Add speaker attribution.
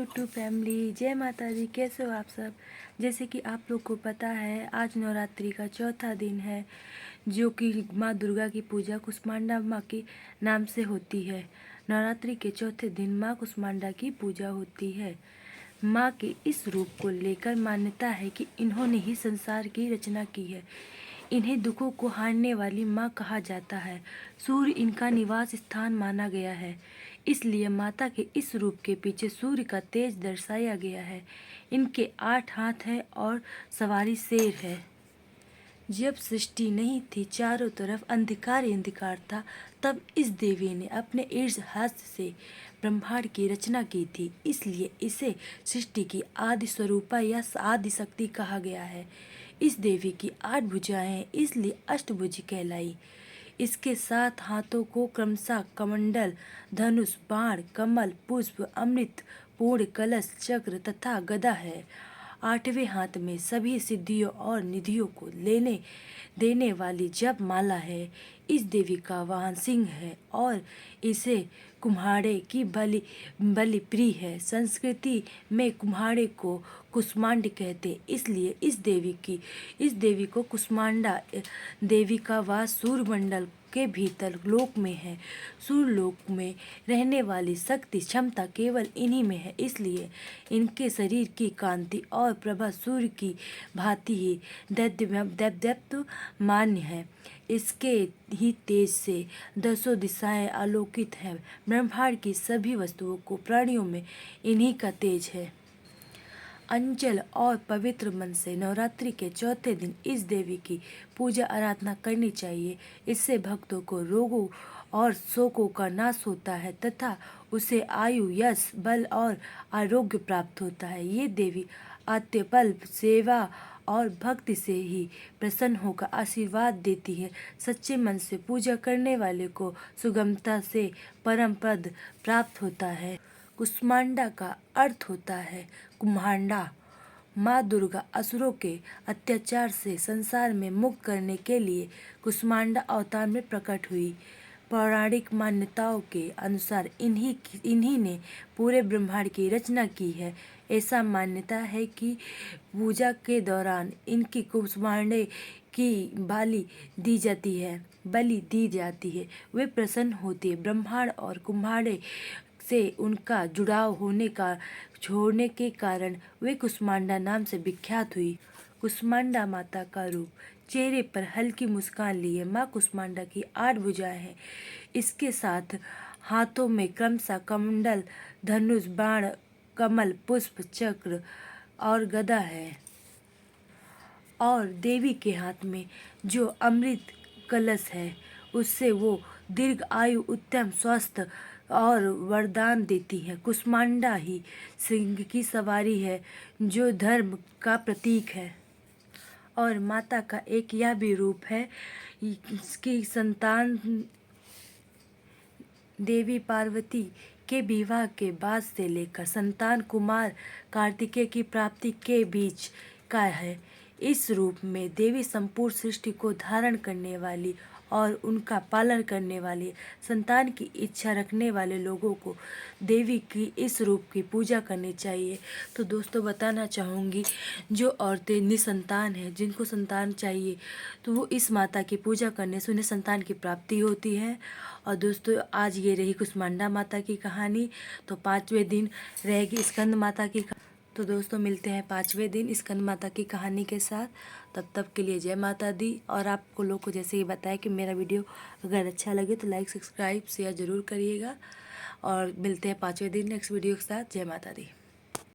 Speaker 1: YouTube family, जय माता दी। कैसे हो आप सब। जैसे कि आप लोग को पता है, आज नवरात्रि का चौथा दिन है, जो कि माँ दुर्गा की पूजा कुष्मांडा माँ के नाम से होती है। नवरात्रि के चौथे दिन माँ कुष्मांडा की पूजा होती है। माँ के इस रूप को लेकर मान्यता है कि इन्होंने ही संसार की रचना की है। इन्हें दुखों को हारने वाली माँ कहा जाता है। सूर्य इनका निवास स्थान माना गया है, इसलिए माता के इस रूप के पीछे सूर्य का तेज दर्शाया गया है। इनके 8 हाथ हैं और सवारी शेर है। जब सृष्टि नहीं थी, चारों तरफ अंधकार ही अंधकार था, तब इस देवी ने अपने ईर्ष हास्य से ब्रह्मांड की रचना की थी। इसलिए इसे सृष्टि की आदि स्वरूपा या आदि शक्ति कहा गया है। इस देवी की 8 भुजाएं हैं, इसलिए अष्टभुजी कहलाई। इसके 7 हाथों को क्रमशः कमंडल, धनुष, बाण, कमल, पुष्प, अमृत, पूर्ण, कलश, चक्र तथा गदा है। 8वें हाथ में सभी सिद्धियों और निधियों को लेने देने वाली जप माला है। इस देवी का वाहन सिंह है और इसे कुम्हाड़े की बलि प्रिय है। संस्कृति में कुम्हाड़े को कुष्मांड कहते, इसलिए इस देवी को कुष्मांडा देवी का वास सूर्यमंडल के भीतर लोक में है। सूर्य लोक में रहने वाली शक्ति क्षमता केवल इन्हीं में है, इसलिए इनके शरीर की कांति और प्रभा सूर्य की भांति ही दैदीप्त मान्य है। इसके ही तेज से 10 दिशाएं आलोकित हैं। ब्रह्मांड की सभी वस्तुओं को प्राणियों में इन्हीं का तेज है। अंचल और पवित्र मन से नवरात्रि के चौथे दिन इस देवी की पूजा आराधना करनी चाहिए। इससे भक्तों को रोगों और शोकों का नाश होता है तथा उसे आयु, यश, बल और आरोग्य प्राप्त होता है। ये देवी अत्यल्प सेवा और भक्ति से ही प्रसन्न होकर आशीर्वाद देती है। सच्चे मन से पूजा करने वाले को सुगमता से परम पद प्राप्त होता है। कुष्मांडा का अर्थ होता है कुम्हांडा। माँ दुर्गा असुरों के अत्याचार से संसार में मुक्त करने के लिए कुष्मांडा अवतार में प्रकट हुई। पौराणिक मान्यताओं के अनुसार इन्हीं ने पूरे ब्रह्मांड की रचना की है। ऐसा मान्यता है कि पूजा के दौरान इनकी कुष्मांडे की बलि दी जाती है। वे प्रसन्न होती है। ब्रह्मांड और कुम्हाड़े से उनका जुड़ाव छोड़ने के कारण वे कुष्मांडा नाम से विख्यात हुई। कुष्मांडा माता का रूप, चेहरे पर हल्की मुस्कान लिए माँ कुष्मांडा की 8 भुजाएं हैं। इसके साथ हाथों में क्रमशः कमंडल, धनुष, बाण, कमल, पुष्प, चक्र और गदा है। और देवी के हाथ में जो अमृत कलश है, उससे वो दीर्घ आयु, उत्तम स्वास्थ्य और वरदान देती है। कुष्मांडा ही सिंह की सवारी है, जो धर्म का प्रतीक है। और माता का एक यह भी रूप है कि संतान देवी पार्वती के विवाह के बाद से लेकर संतान कुमार कार्तिकेय की प्राप्ति के बीच का है। इस रूप में देवी संपूर्ण सृष्टि को धारण करने वाली और उनका पालन करने वाली, संतान की इच्छा रखने वाले लोगों को देवी की इस रूप की पूजा करनी चाहिए। तो दोस्तों, बताना चाहूँगी, जो औरतें निसंतान हैं, जिनको संतान चाहिए, तो वो इस माता की पूजा करने से उन्हें संतान की प्राप्ति होती है। और दोस्तों, आज ये रही कुष्मांडा माता की कहानी। तो 5वें दिन रहेगी स्कंद माता की। तो दोस्तों, मिलते हैं 5वें दिन स्कंद माता की कहानी के साथ। तब के लिए जय माता दी। और आपको लोग को जैसे ही बताया कि मेरा वीडियो अगर अच्छा लगे तो लाइक, सब्सक्राइब, शेयर ज़रूर करिएगा। और मिलते हैं 5वें दिन नेक्स्ट वीडियो के साथ। जय माता दी।